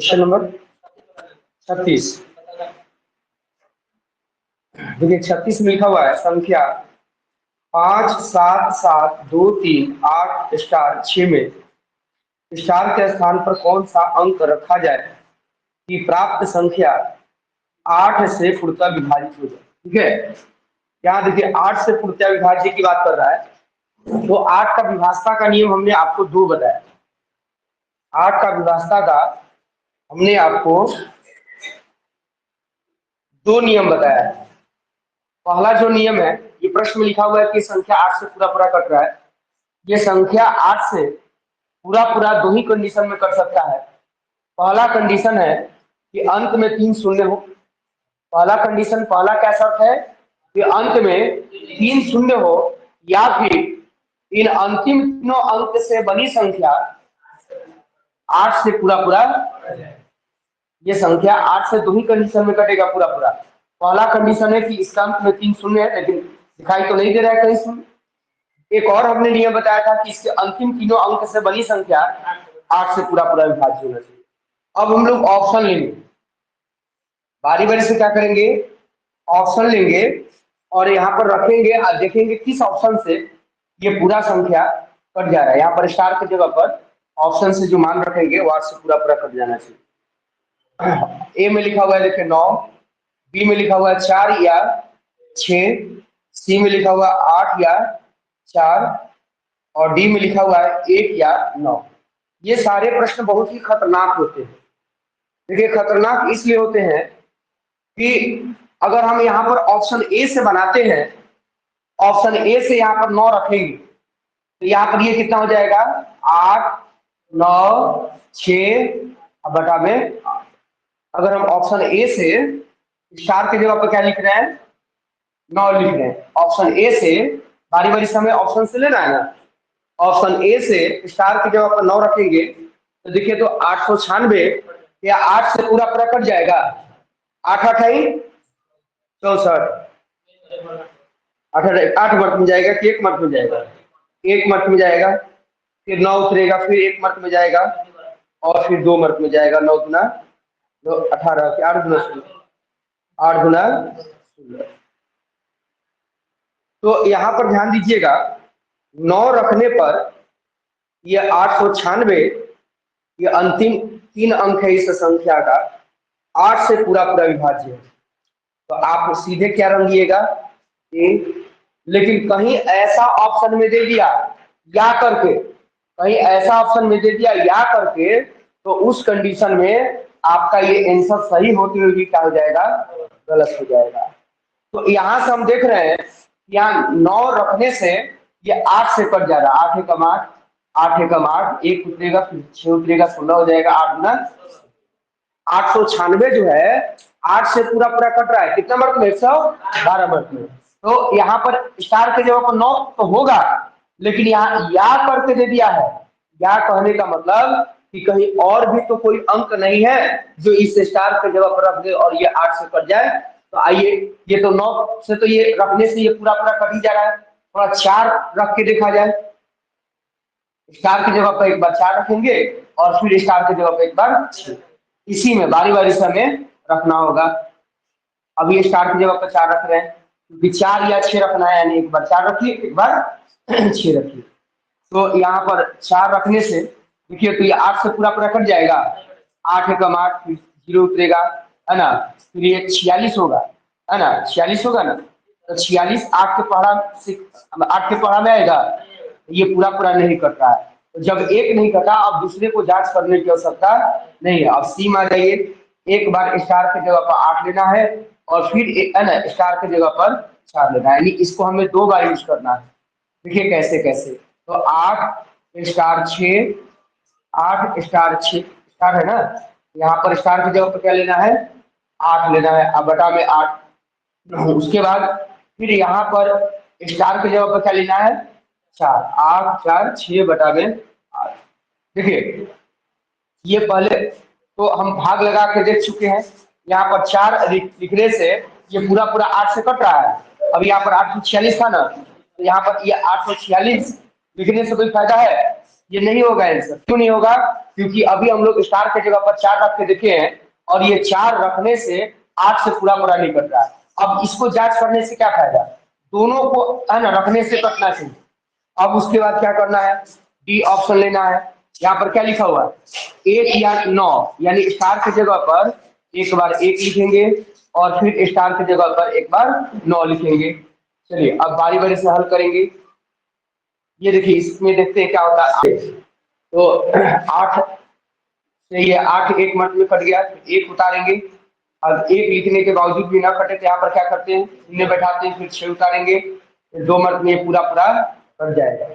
Question number 36। देखिए 36 में लिखा हुआ है संख्या 5 7 7 2 3 8 स्टार 6 में स्टार के स्थान पर कौन सा अंक रखा जाए कि प्राप्त संख्या 8 से पूर्णतः विभाजित हो जाए। ठीक है, यहाँ देखिए 8 से पूर्णतः विभाज्य की बात कर रहा है। तो 8 का विभाज्यता का नियम हमने आपको 2 बताया। 8 का विभाज्यता का हमने आपको 2 नियम बताया है। पहला जो नियम है, ये प्रश्न में लिखा हुआ है कि संख्या 8 से पूरा पूरा कट रहा है। ये संख्या 8 से पूरा पूरा 2 ही कंडीशन में कट सकता है। पहला कंडीशन है कि अंत में 3 शून्य हो। पहला कंडीशन, पहला क्या शर्त है कि अंत में 3 शून्य हो, या फिर इन अंतिम तीनों अंक से बनी संख्या 8 से पूरा पूरा, ये संख्या 8 से 2 ही कंडीशन में कटेगा पूरा पूरा। पहला कंडीशन है कि इसका अंत में 3 शून्य है, लेकिन दिखाई तो नहीं दे रहा है कहीं शून्य। एक और हमने नियम बताया था कि इसके अंतिम तीनों अंक से बनी संख्या 8 से पूरा पूरा विभाज्य होना चाहिए। अब हम लोग ऑप्शन लेंगे, बारी बारी से क्या करेंगे, ऑप्शन लेंगे और यहाँ पर रखेंगे और देखेंगे किस ऑप्शन से ये पूरा संख्या कट जा रहा है। यहाँ पर स्टार की जगह पर ऑप्शन से जो मान रखेंगे वो 8 से पूरा पूरा कट जाना चाहिए। ए में लिखा हुआ है देखिए 9, बी में लिखा हुआ है 4 या 6, सी में लिखा हुआ है 8 या 4 और डी में लिखा हुआ है 1 या 9। ये सारे प्रश्न बहुत ही खतरनाक होते हैं। देखिए खतरनाक इसलिए होते हैं कि अगर हम यहाँ पर ऑप्शन ए से बनाते हैं, ऑप्शन ए से यहाँ पर 9 रखेंगे तो यहाँ पर ये कितना हो जाएगा 8 9 6 बटा में 8। अगर हम ऑप्शन ए से स्टार की जगह पर क्या लिख रहे हैं 9 लिख रहे हैं, ऑप्शन ए से बारी बारी से हमें ऑप्शन से लेना है ना। ऑप्शन ए से स्टार की जगह पर 9 रखेंगे तो देखिए तो 896 या 8 से पूरा पूरा कट जाएगा। 8 8 64, 8 मर्द में जाएगा कि 1 मर्द में जाएगा, 1 मर्द में जाएगा, फिर 9 उतरेगा, फिर 1 मर्द में जाएगा और फिर 2 मर्द में जाएगा। 9 गुना 18, 8 गुना 8 गुना 16। तो यहाँ पर ध्यान दीजिएगा 9 रखने पर ये 896 ये अंतिम 3 अंक है इस संख्या का, 8 से पूरा पूरा विभाज्य है। तो आप सीधे क्या रंगिएगा ए। लेकिन कहीं ऐसा ऑप्शन में दे दिया या करके, कहीं ऐसा ऑप्शन में दे दिया या करके, तो उस कंडीशन में आपका ये आंसर सही होते हुए क्या हो जाएगा, गलत हो जाएगा। तो यहाँ से हम देख रहे हैं यहाँ 9 रखने से ये 8 से कट जा रहा है। 8 एकम 8, 8 एकम 8, 1 उतरेगा, फिर 6 उतरेगा, 16 हो जाएगा। 8 गुना 896 जो है 8 से पूरा पूरा कट रहा है। कितना मर्द में, 112 मर्द में। तो यहाँ पर स्टार के जगह पर 9 तो होगा, लेकिन यहाँ या करके दे दिया है। या कहने का मतलब कि कहीं और भी तो कोई अंक नहीं है जो इस स्टार के जगह पर रख दे और ये 8 से कट जाए। तो आइए, ये तो 9 से तो ये रखने से ये पूरा पूरा कट ही जा रहा है। थोड़ा 4 रख के देखा जाए, स्टार की जगह पर एक बार 4 रखेंगे और फिर स्टार की जगह पर एक बार 6। इसी में बारी बारी से हमें रखना होगा। अब ये स्टार की जगह पर 4 रख रहे हैं क्योंकि 4 या 6 रखना है, यानी एक बार 4 रखिए, एक बार 6 रखिए। तो यहाँ पर 4 रखने से देखिए तो ये 8 से पूरा पूरा कट जाएगा। 8 एकम 8, फिर 0 उतरेगा, है ना, फिर ये 46 होगा, है ना, 46 होगा ना। तो 46 8 के पहाड़ा से 8 के पहाड़ा में आएगा, ये पूरा पूरा नहीं कट रहा है। तो जब एक नहीं कटा, अब दूसरे को जांच करने की आवश्यकता नहीं है। अब सी में आ जाइए, एक बार स्टार की जगह पर 8 लेना है और फिर है ना स्टार की जगह पर 4 लेना है, यानी इसको हमें 2 बार यूज करना है। देखिए कैसे कैसे, तो 8 स्टार 6, 8 स्टार 6 स्टार है ना, यहाँ पर स्टार की जगह पर क्या लेना है 8 लेना है, अब बटा में 8। उसके बाद फिर यहाँ पर स्टार की जगह पर क्या लेना है 4, 8 4 6 बटा में 8। देखिए ये पहले तो हम भाग लगा के देख चुके हैं। यहाँ पर 4 लिखने से ये पूरा पूरा 8 से कट रहा है। अब यहाँ पर 846 था ना, तो यहाँ पर ये 846 लिखने से कोई फायदा है, ये नहीं होगा आंसर। क्यों नहीं होगा? क्योंकि अभी हम लोग स्टार के जगह पर 4 रख के देखे हैं और ये 4 रखने से 8 से पूरा पूरा नहीं कट रहा है। अब इसको जांच करने से क्या फायदा? दोनों को है ना रखने से कटना चाहिए। अब उसके बाद क्या करना है? डी ऑप्शन लेना है। यहाँ पर क्या लिखा हुआ है? 1 या 9, यानी स्टार की जगह पर एक बार 1 लिखेंगे और फिर स्टार की जगह पर एक बार 9 लिखेंगे। चलिए अब बारी बारी से हल करेंगे। ये देखिए इसमें देखते हैं क्या होता है। तो 8 से ये 8 एक मंथ में कट गया, एक उतारेंगे। अब एक लिखने के बावजूद भी ना कटे तो यहाँ पर क्या करते हैं? शून्य बैठाते हैं, फिर 6 उतारेंगे, फिर 2 मंथ में पूरा पूरा कट जाएगा।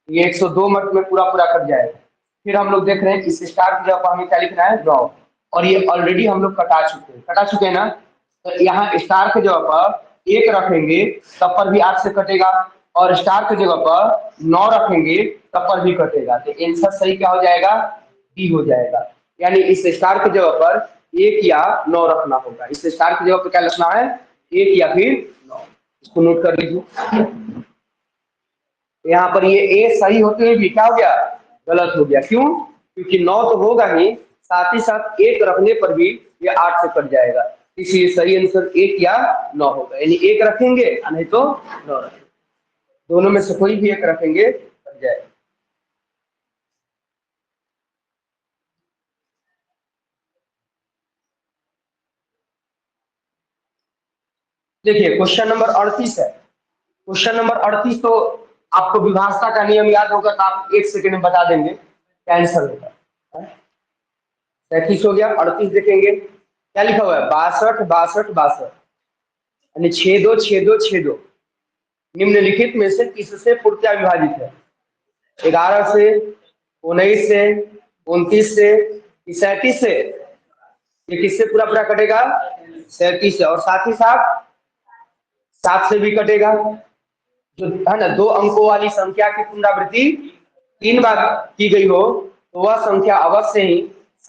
ये 102 मंथ में पूरा पूरा कट जाएगा। फिर हम लोग देख रहे हैं इस स्टार की जगह हमें क्या लिखना है? ड्रॉ। और ये ऑलरेडी हम लोग कटा चुके हैं ना। तो यहाँ स्टार की जगह पर 1 रखेंगे तब पर भी 8 से कटेगा, और स्टार की जगह पर 9 रखेंगे तब पर भी कटेगा। तो आंसर सही क्या हो जाएगा? डी हो जाएगा। यानी इस स्टार की जगह पर 1 या 9 रखना होगा। इस स्टार की जगह पर क्या लिखना है? 1 या फिर 9। इसको नोट कर लीजिए। यहाँ पर ये ए सही होते हुए भी क्या हो गया? गलत हो गया। क्यों? क्योंकि 9 तो होगा ही, साथ ही साथ 1 रखने पर भी ये 8 से कट जाएगा। इसलिए सही आंसर 1 या 9 होगा। यानी 1 रखेंगे नहीं तो 9 रखेंगे, दोनों में से कोई भी एक रखेंगे कट जाएगा। देखिए क्वेश्चन नंबर 38 है। क्वेश्चन नंबर 38 तो आपको विभाषा का नियम याद होगा तो आप 1 सेकंड में बता देंगे क्या आंसर होगा। 37 हो गया। 38 देखेंगे क्या लिखा हुआ है? 62 62 62, यानी 6 2 6 2 6 2। निम्नलिखित में से किससे पूर्णतः विभाजित है? 11 से, 19 से, 29 से, 37 से। ये किससे पूरा पूरा कटेगा? 37 से। और साथ ही साथ 7 से भी कटेगा। जो है ना 2 अंकों वाली संख्या की पुनरावृत्ति 3 बार की गई हो तो वह संख्या अवश्य ही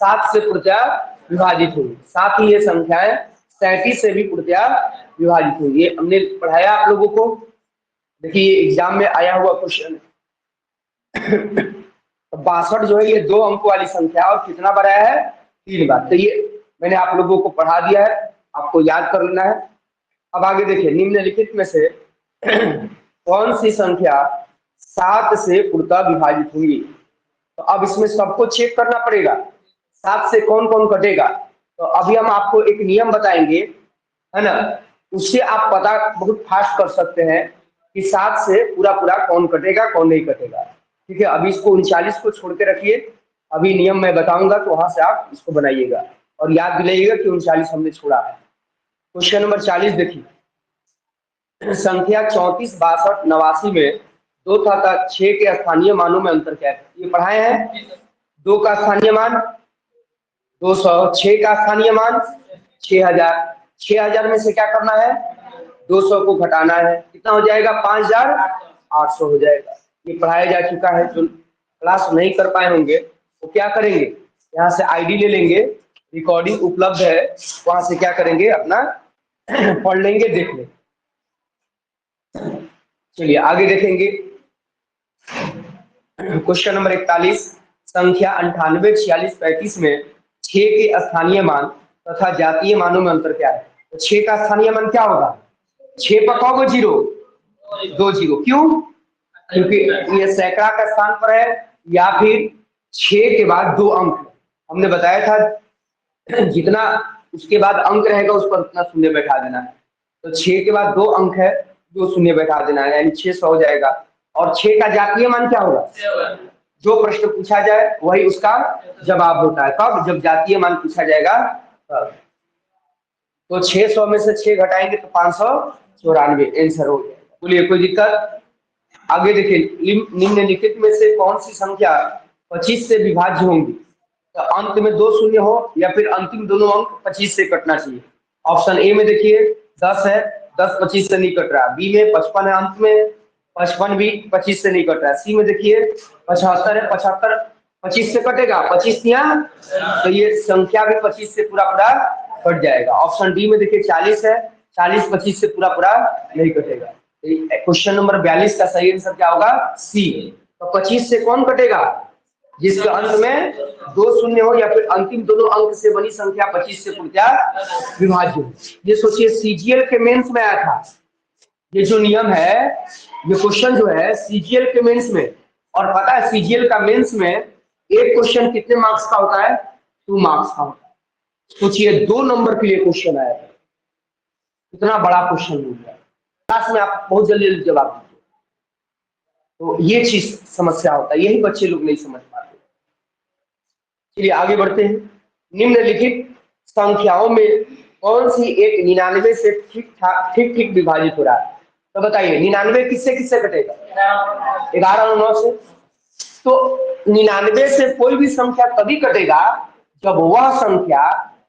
7 से पूर्णतः विभाजित होगी। साथ ही ये संख्याएं 37 से भी पूर्णतः विभाजित होगी। ये हमने पढ़ाया आप लोगों को। देखिए एग्जाम में आया हुआ क्वेश्चन। 62 जो है ये 2 अंकों वाली संख्या और कितना बनाया है? 3 बार। तो ये मैंने आप लोगों को पढ़ा दिया है, आपको याद कर लेना है। अब आगे देखिए निम्नलिखित में से कौन सी संख्या 7 से पूर्णतः विभाजित होंगी? तो अब इसमें सबको चेक करना पड़ेगा 7 से कौन कौन कटेगा। तो अभी हम आपको एक नियम बताएंगे, है ना, उससे आप पता बहुत फास्ट कर सकते हैं कि 7 से पूरा पूरा कौन कटेगा कौन नहीं कटेगा। ठीक है, अभी इसको 39 को छोड़ के रखिए। अभी नियम मैं बताऊंगा तो वहां से आप इसको बनाइएगा और याद दिलाइएगा कि 39 हमने छोड़ा है। क्वेश्चन नंबर 40 देखिए। संख्या 34 62 89 में 2 तथा 6 के स्थानीय मानों में अंतर क्या है? ये पढ़ाए हैं। 2 का स्थानीय मान 200, 6 का स्थानीय मान 6000। 6000 में से क्या करना है? 200 को घटाना है। कितना हो जाएगा? 5800 हो जाएगा। ये पढ़ाया जा चुका है। जो क्लास नहीं कर पाए होंगे वो क्या करेंगे? यहाँ से आईडी ले लेंगे, रिकॉर्डिंग उपलब्ध है, वहां से क्या करेंगे? अपना पढ़ लेंगे, देख लेंगे। चलिए आगे देखेंगे। Question number 41। संख्या 98 46 35 में 6 के स्थानीय मान तथा जातीय मानों में अंतर क्या है? तो 6 का स्थानीय मान क्या होगा? 6 पर कहोगे 0, 2 0। क्यों? क्योंकि ये सैकड़ा का स्थान पर है या फिर 6 के बाद 2 अंक। हमने बताया था जितना उसके बाद अंक रहेगा उस पर उतना शून्य बैठा देना है। तो 6 के बाद 2 अंक है, 2 शून्य बैठा देना है, यानी 600 हो जाएगा। और 6 का जातीय मान क्या होगा? जो प्रश्न पूछा जाए वही उसका जवाब होता है। कब? जब जातीय मान पूछा जाएगा तब। तो 600 में से 6 घटाएंगे तो 594 आंसर हो जाएगा। बोलिए कोई दिक्कत? आगे देखिए निम्नलिखित में से कौन सी संख्या 25 से विभाज्य होंगी? तो अंत में 2 शून्य हो या फिर अंतिम दोनों अंक 25 से कटना चाहिए। ऑप्शन ए में देखिए 10 है, 10 25 से नहीं कट रहा। बी में 55 है, अंत में 55 भी 25 से नहीं कट रहा है। सी में देखिए 75 है, 75 25 से कटेगा, 25 यहाँ, तो ये संख्या भी 25 से पूरा पूरा कट जाएगा। ऑप्शन डी में देखिए 40 है, 40 25 से पूरा पूरा नहीं कटेगा। क्वेश्चन नंबर 42 का सही आंसर क्या होगा? सी। तो 25 से कौन कटेगा? जिसके अंत में 2 शून्य हो या फिर अंतिम दोनों अंक से बनी संख्या 25 से पूर्णतया विभाज्य हो। ये सोचिए सीजीएल के मेंस में आया था ये जो नियम है, ये क्वेश्चन जो है सीजीएल के मेंस में। और पता है सीजीएल का मेंस में एक क्वेश्चन कितने मार्क्स का होता है? 2 मार्क्स का होता है। सोचिए 2 नंबर के लिए क्वेश्चन आया था, इतना बड़ा क्वेश्चन हो गया, क्लास में आप बहुत जल्दी जल्दी जवाब दीजिए। तो ये चीज समस्या होता है, यही बच्चे लोग नहीं समझ पाते। चलिए आगे बढ़ते हैं। निम्नलिखित संख्याओं में कौन सी एक 99 से ठीक ठीक विभाजित हो रहा है? तो बताइए 99 किससे किससे कटेगा? 11 और 9 से। तो 99 से कोई भी संख्या तभी कटेगा जब वह संख्या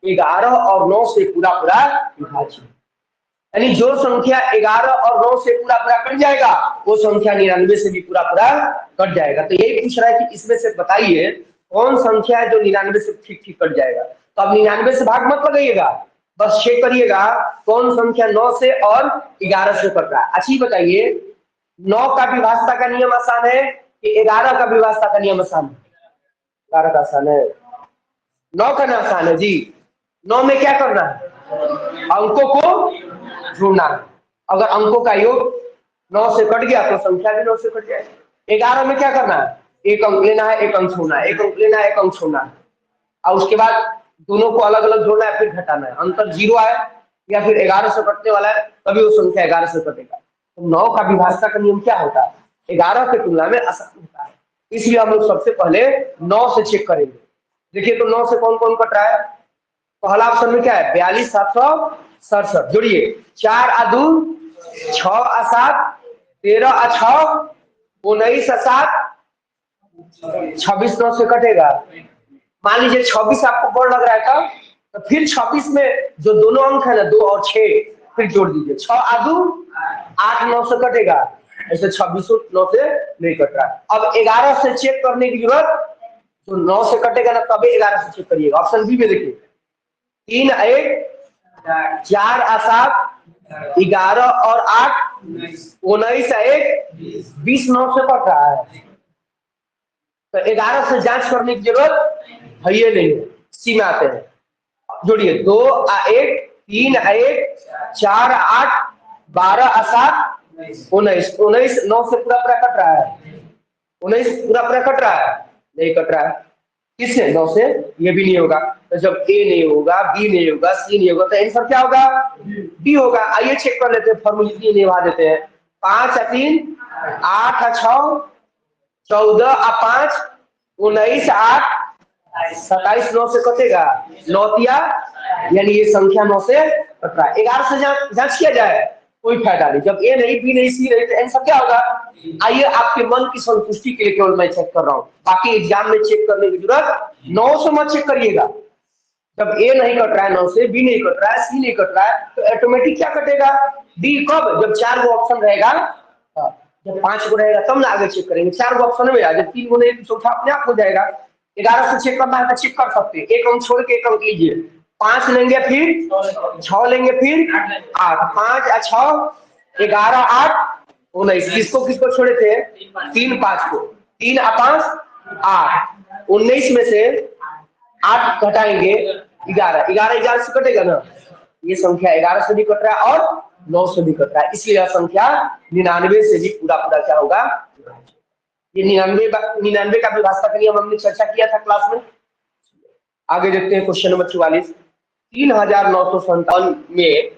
11 और 9 से पूरा पूरा विभाजित, यानी जो संख्या 11 और 9 से पूरा पूरा कट जाएगा वो संख्या 99 से भी पूरा पूरा कट जाएगा। तो यही पूछ रहा है कि इसमें से बताइए कौन संख्या है जो 99 से ठीक ठीक कट जाएगा। तो अब 99 से भाग मत लगाइएगा, बस चेक करिएगा कौन संख्या 9 से और 11 से कट रहा है। अच्छी बताइए 9 का विभाज्यता का नियम आसान है कि 11 का विभाज्यता का नियम आसान है? 11 का आसान है, 9 का ना आसान है जी। 9 में क्या करना है? अंकों को जोड़ना है। अगर अंकों का योग 9 से कट गया तो संख्या भी 9 से कट जाएगी। 11 में क्या करना है? एक अंक लेना है, एक अंक छोड़ना है, एक अंक लेना है, एक अंक छोड़ना है, और उसके बाद दोनों को अलग अलग जोड़ना है, फिर घटाना है। अंतर 0 आए या फिर 11 से कटने वाला है तभी वो संख्या 11 से कटेगा। तो 9 का विभाज्यता का नियम क्या होता है? 11 की तुलना में आसान होता है, इसलिए हम लोग सबसे पहले 9 से चेक करेंगे। देखिए तो 9 से कौन कौन कट रहा है? पहला ऑप्शन में क्या है? 42,767। जोड़िए 4 आ 2 6 आ 7 13 आ 6 19 आ 7 26 9 से कटेगा। मान लीजिए 26 आपको बड़ लग रहा है तो फिर 26 में जो दोनों अंक है ना 2 और 6 फिर जोड़ दीजिए। 6 आ 2 8 9 से कटेगा, ऐसे 26 9 से नहीं कट रहा है। अब 11 से चेक करने की जरूरत, तो 9 से कटेगा ना तभी 11 से चेक करिएगा। ऑप्शन बी में देखिए 3 1 4 आ 7 11 और 8 19 1 20 9 से कट रहा है। तो 11 से जांच करने की जरूरत है ये नहीं है। सी में आते हैं, जोड़िए 2 आ 1 3 आ 1 4 आ 8 12 आ 7 19 19 9 से पूरा पूरा कट रहा है। 19 पूरा पूरा कट रहा है? नहीं कट रहा है। किससे? 9 से। ये भी नहीं होगा। तो जब ए नहीं होगा, बी नहीं होगा, सी नहीं होगा, तो आंसर क्या होगा? डी होगा। आइए चेक कर लेते हैं, फॉर्मूला निभा देते हैं। 5 आ 3 8 आ 6 14 आ 5 19 8 27 9 से कटेगा। 9 तिया यानी ये संख्या 9 से कट रहा है। 11 से जांच किया जाए कोई फायदा नहीं। जब ए नहीं, बी नहीं, सी नहीं, तो आंसर क्या होगा? आइए आपके मन की संतुष्टि के लिए केवल मैं चेक कर रहा हूँ, बाकी एग्जाम में चेक करने की जरूरत 9 से मत चेक करिएगा। जब ए नहीं कट रहा है 9 से, बी नहीं कट रहा है, सी नहीं कट रहा है, तो ऑटोमेटिक क्या कटेगा? डी। कब? जब 4 गो ऑप्शन रहेगा, जब 5 गो रहेगा तब ना आगे चेक करेंगे। 4 गो ऑप्शन में जब 3 गो नहीं तो चौथा अपने आप हो जाएगा। 11 से चेक करना है तो चेक कर सकते हैं। एक अंक छोड़ के एक अंक लीजिए। 5 लेंगे फिर 6 लेंगे फिर 8 5 आ 6 11 8 19 किसको किसको छोड़े थे? 3 5 को। 3 आ 5 8 19 में से 8 घटाएंगे 11 11 से कटेगा ना, ये संख्या 11 से भी कट रहा है और 9 से भी कट रहा है, इसलिए यह संख्या 99 से भी पूरा पूरा क्या होगा? ये 99 का विभाज्यता का नियम हमने चर्चा किया था क्लास में। आगे देखते हैं क्वेश्चन नंबर 44। 3957 में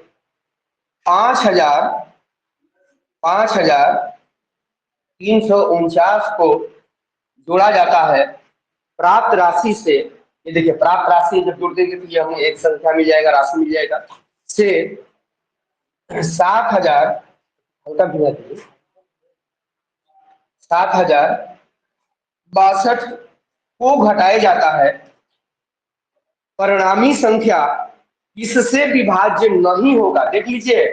5349 को जोड़ा जाता है प्राप्त राशि से। ये देखिए प्राप्त राशि जब जोड़ देंगे तो ये हमें एक संख्या मिल जाएगा, राशि मिल जाएगा से 7,062 को घटाया जाता है। परिणामी संख्या इससे विभाज्य नहीं होगा। देख लीजिए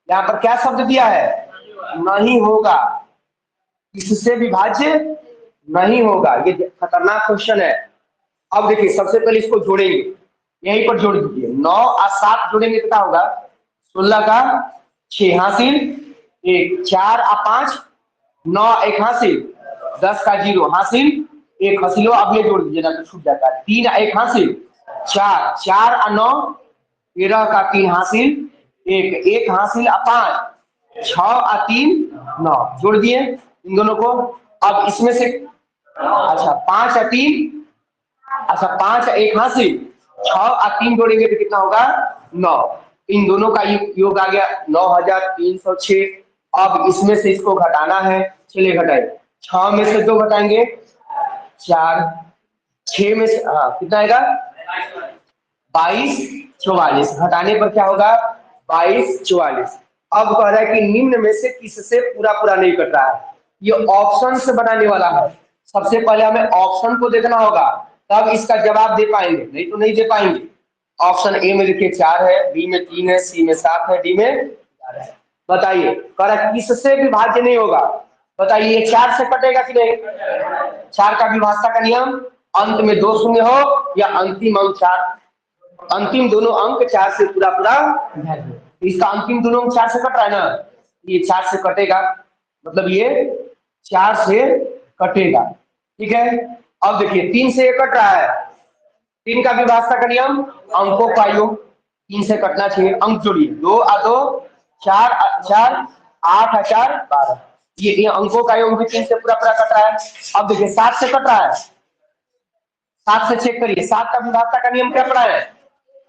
यहाँ पर क्या शब्द दिया है? नहीं होगा, इससे विभाज्य नहीं होगा। ये खतरनाक क्वेश्चन है। अब देखिए सबसे पहले इसको जोड़ेंगे, यहीं पर जोड़ दीजिए। 9 और 7 जोड़ेंगे तो क्या होगा? 16 का 6 हासिल 1 4 और 5 9 1 हासिल 10 का 0 हासिल एक हासिल हो, अब ये जोड़ दीजिए ना तो छूट जाता है। 3 1 हासिल 4, 4 और 9 13 का 3 हासिल 1, 1 हासिल 5, 6 और 3 9, जोड़ दिए इन दोनों को। अब इसमें से अच्छा 5 और 3, अच्छा 5 1 हासिल 6 और 3 जोड़ेंगे तो कितना होगा 9। इन दोनों का योग आ गया 9306। अब इसमें से इसको घटाना है, चलिए घटाए। 6 में से 2 घटाएंगे 4, 6 में से कितना आएगा 22 44, घटाने पर क्या होगा 22 44। अब कह रहा है कि निम्न में से किससे पूरा पूरा नहीं कट रहा है। ये ऑप्शन से बनाने वाला है। सबसे पहले हमें ऑप्शन को देखना होगा, तब इसका जवाब दे पाएंगे, नहीं तो नहीं दे पाएंगे। ऑप्शन ए में देखिए 4 है, बी में 3 है, सी में 7 है, डी में 4 है। बताइए कह रहा है किससे विभाज्य नहीं होगा। बताइए ये 4 से कटेगा कि नहीं। 4 का विभाज्यता का नियम, अंत में 2 शून्य हो या अंतिम अंक 4, अंतिम दोनों अंक 4 से पूरा पूरा विभाज्य। इसका अंतिम दोनों अंक 4 से कट रहा है ना, ये 4 से कटेगा, मतलब ये 4 से कटेगा। ठीक है, अब देखिए 3 से ये कट रहा है, 3 का विभाज्यता का नियम, अंकों का योग, 3 से कटना चाहिए। अंक जोड़िए 2 और 2 4 4 8 और 4 12, ये अंकों का योग भी 3 से पूरा पूरा कट रहा है। अब देखिए 7 से कट रहा है, 7 से चेक करिए 7 का विभाज्यता का नियम क्या पढ़ा है।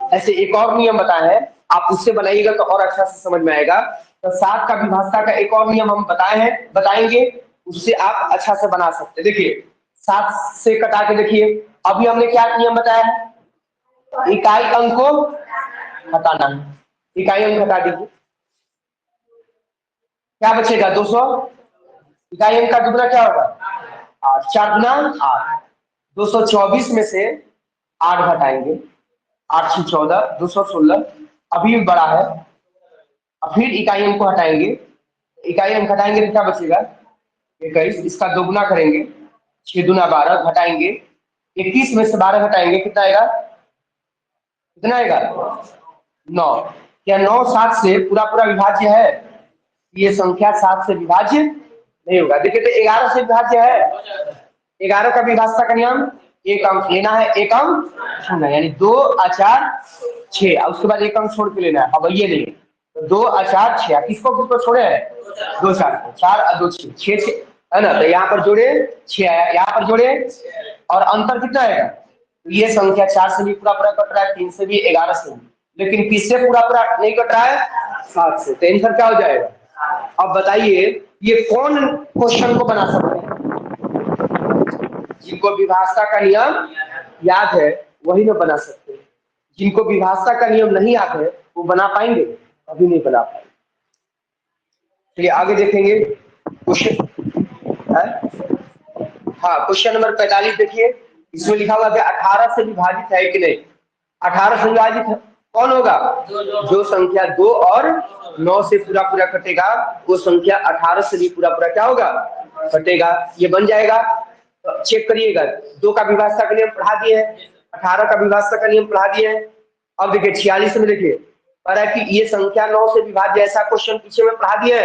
ऐसे एक और नियम बताया है, आप उससे बनाइएगा तो और अच्छा से समझ में आएगा। तो 7 का विभाज्यता का एक और नियम हम बताए हैं, बताएंगे, उससे आप अच्छा से बना सकते हैं। देखिए 7 से कटा के देखिए, अभी हमने क्या नियम बताया है, इकाई अंक को हटाना है। इकाई अंक हटा दीजिए, क्या बचेगा 200। इकाई अंक का दुगना क्या होगा 8, 4 गुना 8, 224 में से 8 घटाएंगे, 8 से 14 216, अभी भी बड़ा है। अब फिर इकाई अंक को हटाएंगे, इकाई अंक हटाएंगे तो क्या बचेगा 21, इसका दोगुना करेंगे 6 दूना 12, घटाएंगे 21 में से 12 घटाएंगे कितना आएगा, कितना आएगा 9। क्या 9 7 से पूरा पूरा विभाज्य है। ये संख्या 7 से विभाज्य नहीं होगा। देखिए तो 11 से विभाज्य है, 11 का विभाज्यता का नियम, एक अंक लेना है, एक अंक छोड़ना है, यानी 2 और 4 6, और उसके बाद एक अंक छोड़ के लेना है। अब ये नहीं, तो 2 और 4 6, किसको किसको छोड़े हैं 2 4 को, 4 और 2 6 6 है ना, तो यहाँ पर जोड़े 6 आया, यहाँ पर जोड़े, और अंतर कितना आएगा, तो ये संख्या 4 से भी पूरा पूरा कट रहा है, 3 से भी, 11 से भी, लेकिन किससे पूरा पूरा नहीं कट रहा है 7 से। तो आंसर क्या हो जाएगा। अब बताइए ये कौन क्वेश्चन को बना सकते हैं, जिनको विभाज्यता का नियम याद है वही ना बना सकते हैं। जिनको विभाज्यता का नियम नहीं याद है वो बना पाएंगे, अभी नहीं बना पाएंगे। चलिए आगे देखेंगे क्वेश्चन। हाँ क्वेश्चन नंबर 45 देखिए, इसमें लिखा हुआ है 18 से विभाजित है कि नहीं। 18 से विभाजित कौन होगा, जो संख्या 2 और 9 से पूरा पूरा कटेगा वो संख्या 18 से भी पूरा पूरा क्या होगा कटेगा, ये बन जाएगा। तो चेक करिएगा, 2 का विभाज्यता का नियम पढ़ा दिए हैं, 18 का विभाज्यता का नियम पढ़ा दिए हैं। अब देखिए 46 में देखिए कह रहा है कि ये संख्या 9 से विभाज्य, ऐसा क्वेश्चन पीछे में पढ़ा दिया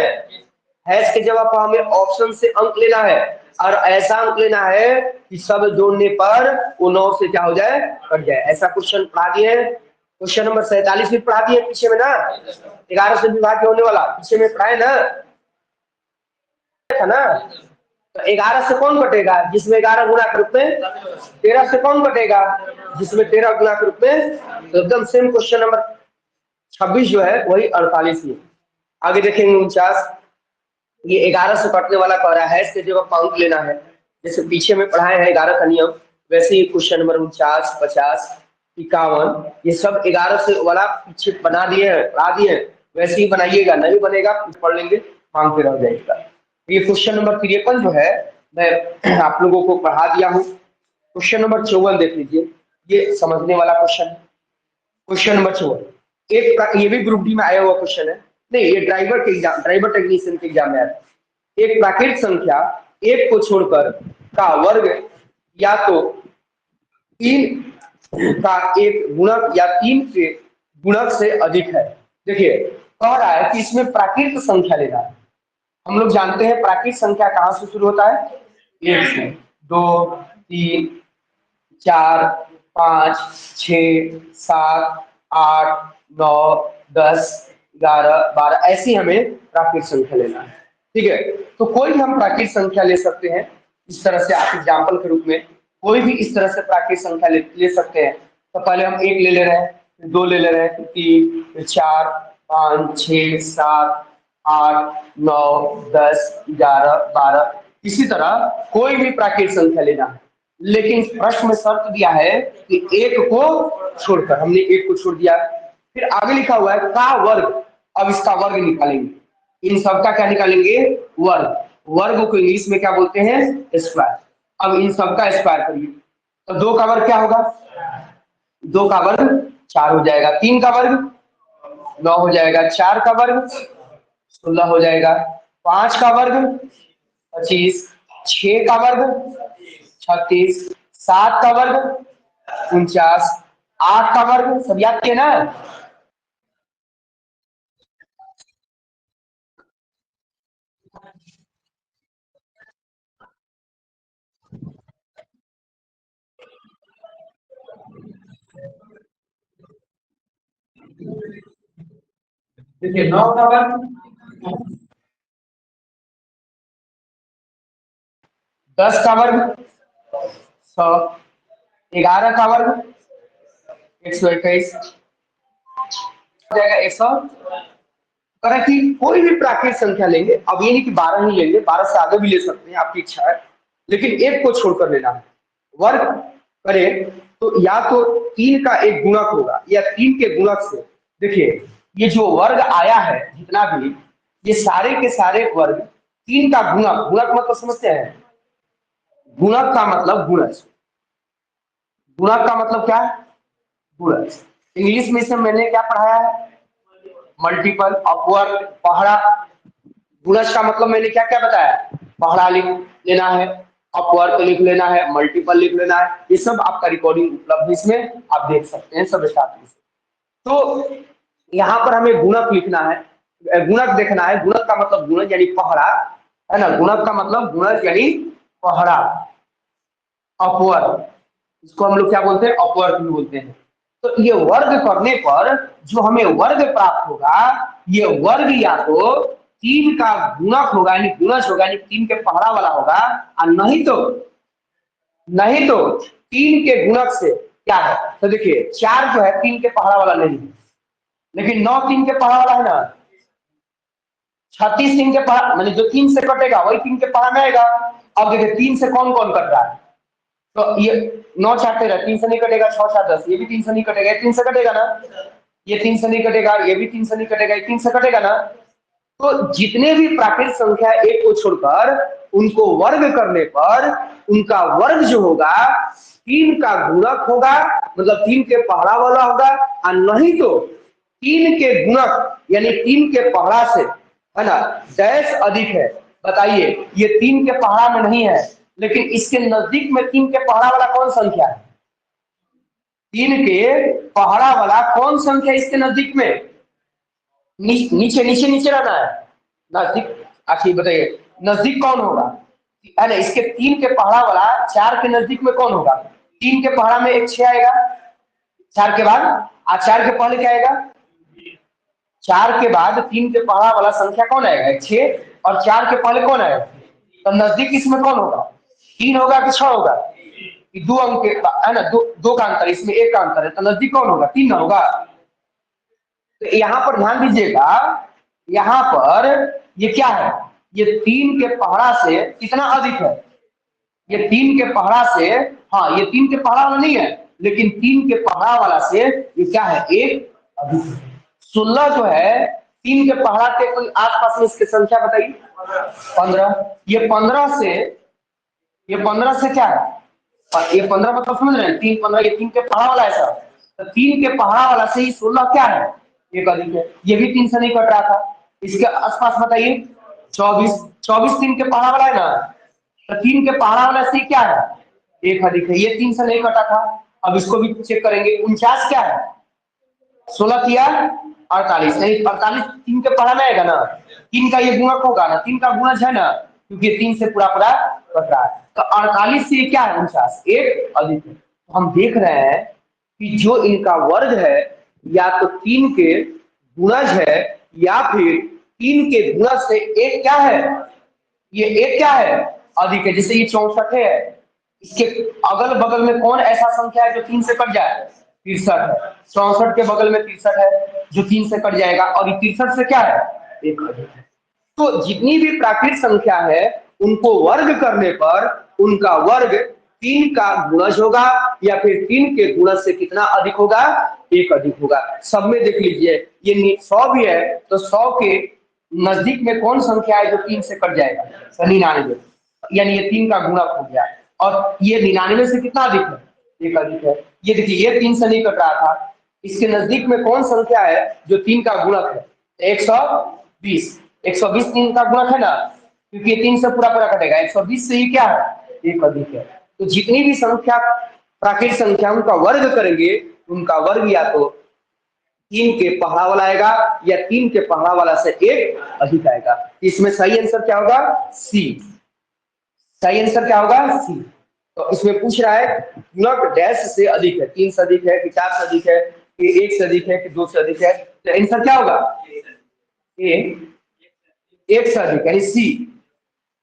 है इसके जवाब पर हमें ऑप्शन से अंक लेना है, और ऐसा अंक लेना है कि सब जोड़ने पर वो 9 से क्या हो जाए कट जाए, ऐसा क्वेश्चन पढ़ा दिए। क्वेश्चन नंबर 47 भी पढ़ा दिए पीछे में ना, 11 से विभाज्य होने वाला पीछे में पढ़ाए ना, था ना। तो 11 से कौन कटेगा, जिसमें 11 गुणा के रूप में, 13 से कौन कटेगा जिसमें 13 गुणा के रूप में। तो एकदम सेम क्वेश्चन नंबर 26 जो है वही 48 ही। आगे देखेंगे 49, ये 11 से कटने वाला कह रहा है, इसके जगह अंक लेना है, जैसे पीछे में पढ़ाए हैं 11 का नियम, वैसे ही क्वेश्चन नंबर 49 50 51 ये सब 11 से वाला पीछे बना दिए हैं, पढ़ा दिए हैं, वैसे ही बनाइएगा, नहीं बनेगा पढ़ लेंगे मांग पे रह जाएगा। ये क्वेश्चन नंबर 53 जो है मैं आप लोगों को पढ़ा दिया हूँ। क्वेश्चन नंबर 54 देख लीजिए, ये समझने वाला क्वेश्चन। क्वेश्चन नंबर 54 एक, ये भी ग्रुप डी में आया हुआ क्वेश्चन है, नहीं ये ड्राइवर के एग्जाम, ड्राइवर टेक्नीशियन के एग्जाम में आया। एक प्राकृत संख्या एक को छोड़कर का वर्ग या तो 3 का एक गुणक या 3 के गुणक से अधिक है। देखिए कह रहा है कि इसमें प्राकृत संख्या लेना है। हम लोग जानते हैं प्राकृत संख्या कहां से शुरू होता है, 1 से 2 3, 4, 5, 6, 7, 8, 9, 10, 11, 12 ऐसी हमें प्राकृतिक संख्या लेना है। ठीक है, तो कोई भी हम प्राकृतिक संख्या ले सकते हैं इस तरह से, आप एग्जाम्पल के रूप में कोई भी इस तरह से प्राकृतिक संख्या ले सकते हैं। तो पहले हम 1 ले रहे हैं, फिर 2 ले रहे हैं, फिर 3, फिर 4, 5, 6, 7, 8, 9, 10, 11, 12 इसी तरह कोई भी प्राकृतिक संख्या लेना है। लेकिन प्रश्न में शर्त दिया है कि एक को छोड़कर, हमने एक को छोड़ दिया। फिर आगे लिखा हुआ है का वर्ग। अब इसका वर्ग निकालेंगे, इन सबका क्या निकालेंगे, वर्ग। वर्ग को इंग्लिश में क्या बोलते हैं, स्क्वायर। अब इन सबका स्क्वायर करिए, तो 2 का वर्ग क्या होगा, 2 का वर्ग 4 हो जाएगा, 3 का वर्ग 9 हो जाएगा, 4 का वर्ग 16 हो जाएगा, 5 का वर्ग 25, 6 का वर्ग 36, 7 का वर्ग 49, 8 का वर्ग सब याद किए ना। देखिए 9 का वर्ग 10 का वर्ग 100, 11 का वर्ग 121 हो जाएगा 100। करें कि कोई भी प्राकृतिक संख्या लेंगे, अब ये नहीं कि 12 ही लेंगे, 12 से आगे भी ले सकते हैं, आपकी इच्छा है, लेकिन एक को छोड़कर लेना है। वर्ग करें तो या तो 3 का एक गुणक होगा या 3 के गुणक से। देखिए ये जो वर्ग आया है जितना भी, ये सारे के सारे वर्ग 3 का गुणक, गुणक मतलब समझते हैं, गुणक का मतलब गुणज, गुणक का मतलब क्या है, गुणज। इंग्लिश में इसमें मैंने क्या पढ़ाया है, मल्टीपल, अपवर्ग, पहाड़ा। गुणज का मतलब मैंने क्या क्या बताया, पहाड़ा लिख लेना है, अपवर्ग लिख लेना है, मल्टीपल लिख लेना है, ये सब आपका रिकॉर्डिंग उपलब्ध है, इसमें आप देख सकते हैं सब स्टार्टिंग से। तो यहाँ पर हमें गुणक लिखना है, गुणक देखना है, गुणक का मतलब गुणज यानी पहाड़ा है ना, गुणक का मतलब गुणज यानी पहाड़ा। अपवर्ग, इसको हम लोग क्या बोलते हैं, अपवर्ग भी बोलते हैं। तो ये वर्ग करने पर जो हमें वर्ग प्राप्त होगा, ये वर्ग या तो 3 का गुणक होगा यानी गुणज होगा यानी 3 के पहाड़ा वाला होगा, और नहीं तो 3 के गुणक से क्या है। तो देखिए 4 जो है 3 के पहाड़ा वाला नहीं है, लेकिन 9 3 के पहाड़ा वाला है ना। 36 3 के पहाड़ा, मतलब जो 3 से कटेगा वही 3 के पहाड़ा में आएगा। अब देखिए 3 से कौन कौन कट रहा है, तो ये 9 4 13, 3 से नहीं कटेगा, 6 4 10, ये भी 3 से नहीं कटेगा, ये 3 से कटेगा ना, ये 3 से नहीं कटेगा, ये भी 3 से नहीं कटेगा, ये 3 से कटेगा ना। तो जितने भी प्राकृतिक संख्या एक को छोड़कर उनको वर्ग करने पर उनका वर्ग जो होगा 3 का गुणक होगा, मतलब 3 के पहाड़ा वाला होगा, और नहीं तो 3 के गुणक यानी 3 के पहाड़ा से, है ना, डैश अधिक है। बताइए ये 3 के पहाड़ा में नहीं है, लेकिन इसके नजदीक में 3 के पहाड़ा वाला कौन संख्या है, 3 के पहाड़ा वाला कौन संख्या इसके नजदीक में, नीचे नीचे नीचे रहना है, नजदीक। आखिर बताइए नजदीक कौन होगा, है ना, इसके 3 के पहाड़ा वाला 4 के नजदीक में कौन होगा, 3 के पहाड़ा में एक 6 आएगा, 4 के बाद, आज 4 के पहले क्या आएगा, 4 के बाद 3 के पहाड़ा वाला संख्या कौन आएगा, 6, और 4 के पहले कौन आएगा, तो नजदीक इसमें कौन होगा, 3 होगा कि 6 होगा, 2 अंक है ना, दो का अंतर, इसमें 1 का अंतर है, तो नजदीक कौन होगा, 3 ना होगा। तो यहाँ पर ध्यान दीजिएगा, यहाँ पर ये क्या है, ये 3 के पहाड़ा से कितना अधिक है, ये 3 के पहाड़ा से, हाँ ये 3 के पहाड़ा वाला नहीं है, लेकिन 3 के पहाड़ा वाला से ये क्या है, एक अधिक है। 16 जो है 3 के पहाड़ा के कोई आसपास में इसकी संख्या बताइए, 15, ये 15 से क्या है, ये 15 मतलब समझ रहे हैं, 3 15, ये 3 के पहाड़ा वाला है सर, तो 3 के पहाड़ा वाला से ही 16 क्या है, एक अधिक है। ये भी 3 से नहीं कट रहा था, इसके आसपास बताइए 24, 24 3 के पहाड़ा वाला है ना, तो 3 के पहाड़ा वाला से क्या है, एक अधिक है, ये 3 से नहीं कटा था। अब इसको भी चेक करेंगे, 49 क्या है, 16 किया 48, नहीं 48 3 के पहाड़ा में आएगा ना, 3 का ये गुणक होगा ना, 3 का गुणज है ना, क्योंकि 3 से पूरा पूरा कट रहा है। तो 48 से क्या है 49, एक अधिक है। तो हम देख रहे हैं कि जो इनका वर्ग है या तो 3 के गुणज है या फिर 3 के गुणज से एक क्या है, ये एक क्या है, अधिक है। जैसे ये 64 है, इसके अगल बगल में कौन ऐसा संख्या है जो 3 से कट जाए, 63 है। 64 के बगल में 63 है जो 3 से कट जाएगा, और ये 63 से क्या है, एक अधिक है। तो जितनी भी प्राकृत संख्या है उनको वर्ग करने पर उनका वर्ग 3 का गुणज होगा या फिर 3 के गुणज से कितना अधिक होगा, एक अधिक होगा। सब में देख लीजिए, ये 100 भी है तो 100 के नजदीक में कौन संख्या है जो 3 से कट जाएगा, तो 99, यानी ये 3 का गुणक हो गया। और ये 99 से कितना अधिक है, एक अधिक है। ये देखिए ये 3 से नहीं कट रहा था, इसके नजदीक में कौन संख्या है जो 3 का गुणक है, 120। 120 3 का गुणक है ना, क्योंकि ये 3 से पूरा पूरा कटेगा, 120 से ही क्या है, एक अधिक है। तो जितनी भी संख्या प्राकृत संख्या उनका वर्ग करेंगे, उनका वर्ग या तो 3 के पहाड़ा वाला आएगा या 3 के पहाड़ा वाला से एक अधिक आएगा। इसमें सही आंसर क्या होगा, सी। सही आंसर क्या होगा, सी। तो इसमें पूछ रहा है गुणक डैश से अधिक है, 3 से अधिक है कि 4 से अधिक है कि 1 से अधिक है कि 2 से अधिक है, तो आंसर क्या होगा, ए, 1 से अधिक, यानी सी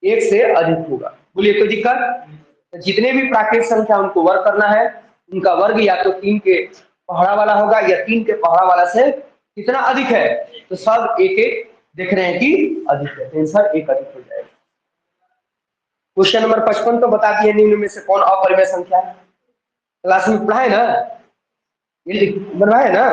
1 से अधिक होगा। बोलिए कोई दिक्कत। तो जितने भी प्राकृत संख्या उनको वर्ग करना है, उनका वर्ग या तो 3 के पहाड़ा वाला होगा या 3 के पहाड़ा वाला से कितना अधिक है, तो सब एक एक देख रहे हैं कि अधिक है, आंसर एक अधिक हो जाएगा। क्वेश्चन नंबर 55 तो बता दिए निम्न में से कौन अपरिमेय संख्या है, क्लास में पढ़ा है ना, ये बनवाया है ना।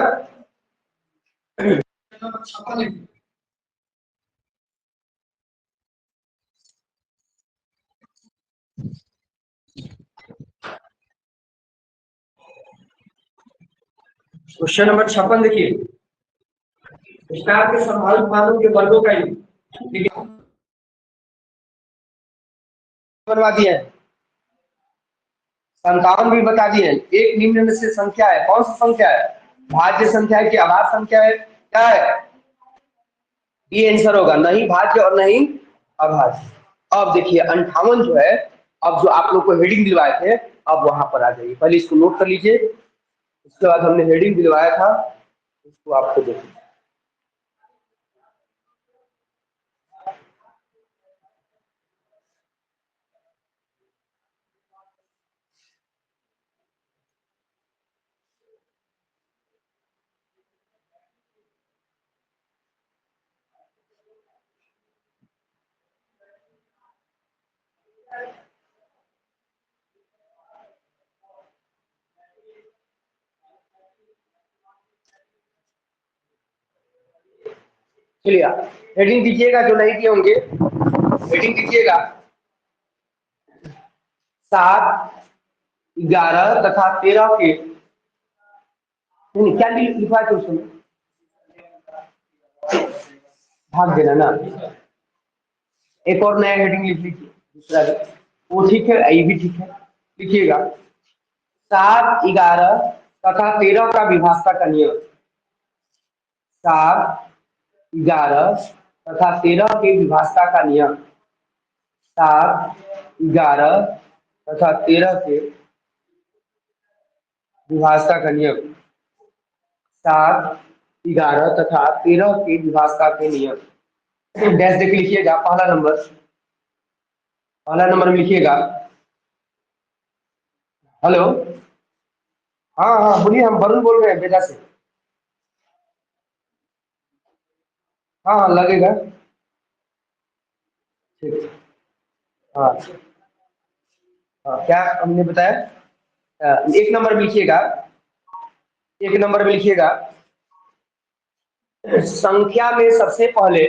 क्वेश्चन नंबर 56 देखिए, स्टार के संभावित मानों के वर्गों का योग, ठीक है, बनवा दिया है। 57 भी बता दिए। एक निम्न में से संख्या है, कौन सी संख्या है, भाज्य संख्या है कि अभाज्य संख्या है, क्या है, ये आंसर होगा, नहीं भाज्य और नहीं अभाज्य। अब देखिए 58 जो है, अब जो आप लोग को हेडिंग दिलवाए थे, अब वहां पर आ जाइए, पहले इसको नोट कर लीजिए, उसके बाद हमने हेडिंग दिलवाया था उसको आपको देखिए। चलिए हेडिंग दीजिएगा, जो नहीं दिए होंगे हेडिंग दीजिएगा। 7, 11 तथा 13 के, नहीं क्या लिखा है उसमें, भाग देना ना। एक और नया हेडिंग लिख लीजिए दूसरा, वो ठीक है, ये भी ठीक है, लिखिएगा 7, 11 तथा 13 का विभाजता का नियम। 7, 11 तथा 13 के विभाजता का नियम। 7, 11 तथा 13 के विभाजता का नियम। 7, 11 तथा 13 के विभाजता के नियम। डैश देख लिखिएगा, पहला नंबर में लिखिएगा। हेलो, हाँ हाँ बोलिए, हम वरुण बोल रहे हैं बेटा से। हाँ हाँ लगेगा, ठीक। हाँ हाँ क्या हमने बताया, एक नंबर में लिखिएगा, एक नंबर में लिखिएगा, संख्या में सबसे पहले,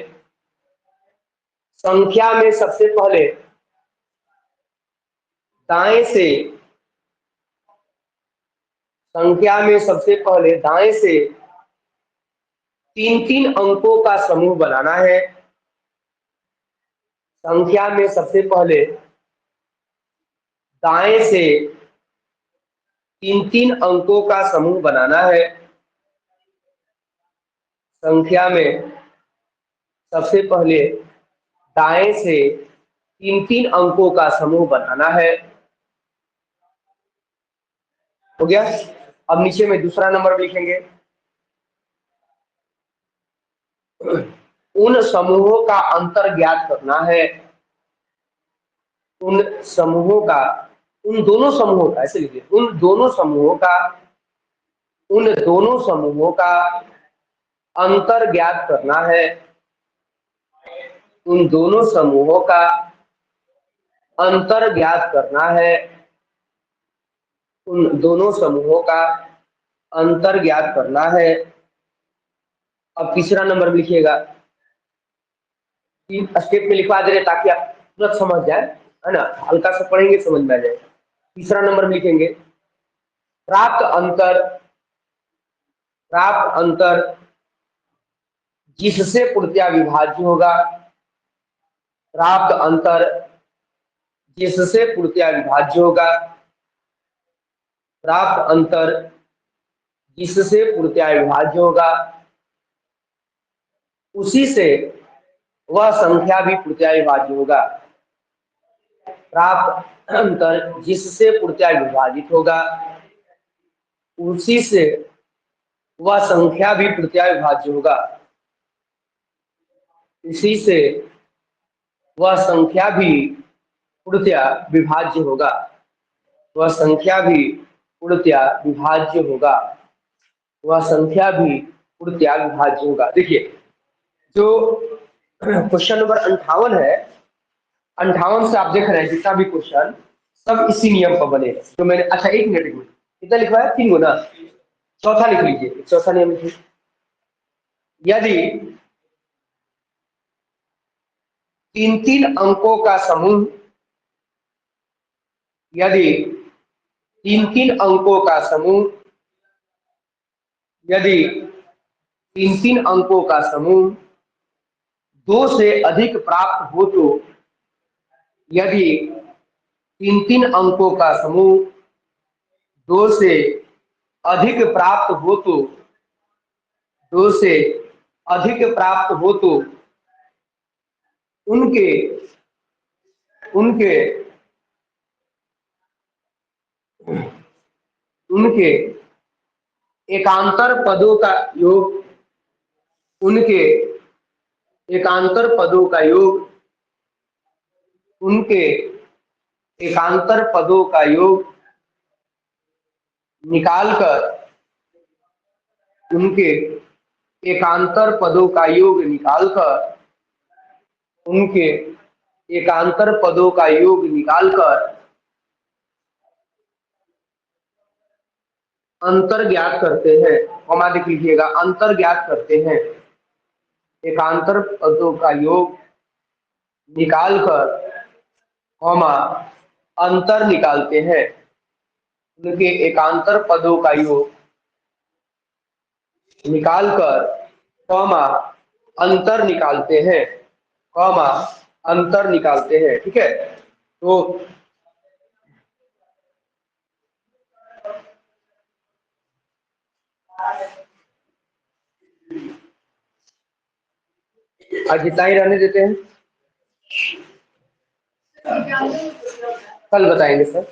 संख्या में सबसे पहले दाएं से, संख्या में सबसे पहले दाएं से 3-3 अंकों का समूह बनाना है। संख्या में सबसे पहले दाएं से 3-3 अंकों का समूह बनाना है। संख्या में सबसे पहले दाएं से तीन तीन अंकों का समूह बनाना है। हो गया। अब नीचे में दूसरा नंबर लिखेंगे। उन समूहों का अंतर ज्ञात करना है। उन समूहों का, उन दोनों समूहों का, ऐसे लिखिए, उन दोनों समूहों का, उन दोनों समूहों का अंतर ज्ञात करना है। उन दोनों समूहों का अंतर ज्ञात करना है। उन दोनों समूहों का अंतर ज्ञात करना है। अब तीसरा नंबर लिखिएगा। तीन स्टेप में लिखवा दे रहे ताकि आप तुरंत समझ जाए, है ना, हल्का सा पढ़ेंगे समझ में आ जाए। तीसरा नंबर लिखेंगे, प्राप्त अंतर, प्राप्त अंतर जिससे पूर्णतया विभाज्य होगा। प्राप्त अंतर जिससे पूर्णतया विभाज्य होगा। प्राप्त अंतर जिससे पूर्णतया विभाज्य होगा, उसी से वह संख्या भी पूर्णतया विभाज्य होगा। प्राप्त अंतर जिससे पूर्णतया विभाजित होगा, उसी से वह संख्या भी पूर्णतया विभाज्य होगा। इसी से वह संख्या भी पूर्णतया विभाज्य होगा। वह संख्या भी पूर्णतया विभाज्य होगा। वह संख्या भी पूर्णतया विभाज्य होगा। देखिए, जो क्वेश्चन नंबर 58 है, 58 से आप देख रहे हैं जितना भी क्वेश्चन सब इसी नियम पर बने हैं जो मैंने, अच्छा एक मिनट, कितना लिखवा है, 3 गो ना, चौथा लिख लीजिए, चौथा नियम लिखिए। यदि तीन तीन अंकों का समूह, यदि तीन तीन अंकों का समूह, यदि तीन तीन अंकों का समूह 2 से अधिक प्राप्त हो तो, यदि तीन तीन अंकों का समूह 2 से अधिक प्राप्त हो तो, 2 से अधिक प्राप्त हो तो उनके उनके उनके एकांतर पदों का योग, उनके एकांतर पदों का योग, उनके एकांतर पदों का योग निकालकर, उनके एकांतर पदों का योग निकालकर, उनके एकांतर पदों का योग निकालकर अंतर ज्ञात करते हैं। कॉमा देख लीजिएगा, अंतर ज्ञात करते हैं। एकांतर पदों का योग निकालकर, कॉमा, अंतर निकालते हैं। उनके एकांतर पदों का योग निकालकर, कॉमा, अंतर निकालते हैं, कॉमा, अंतर निकालते हैं। ठीक है, तो आज इतना ही रहने देते हैं, कल बताएंगे सर।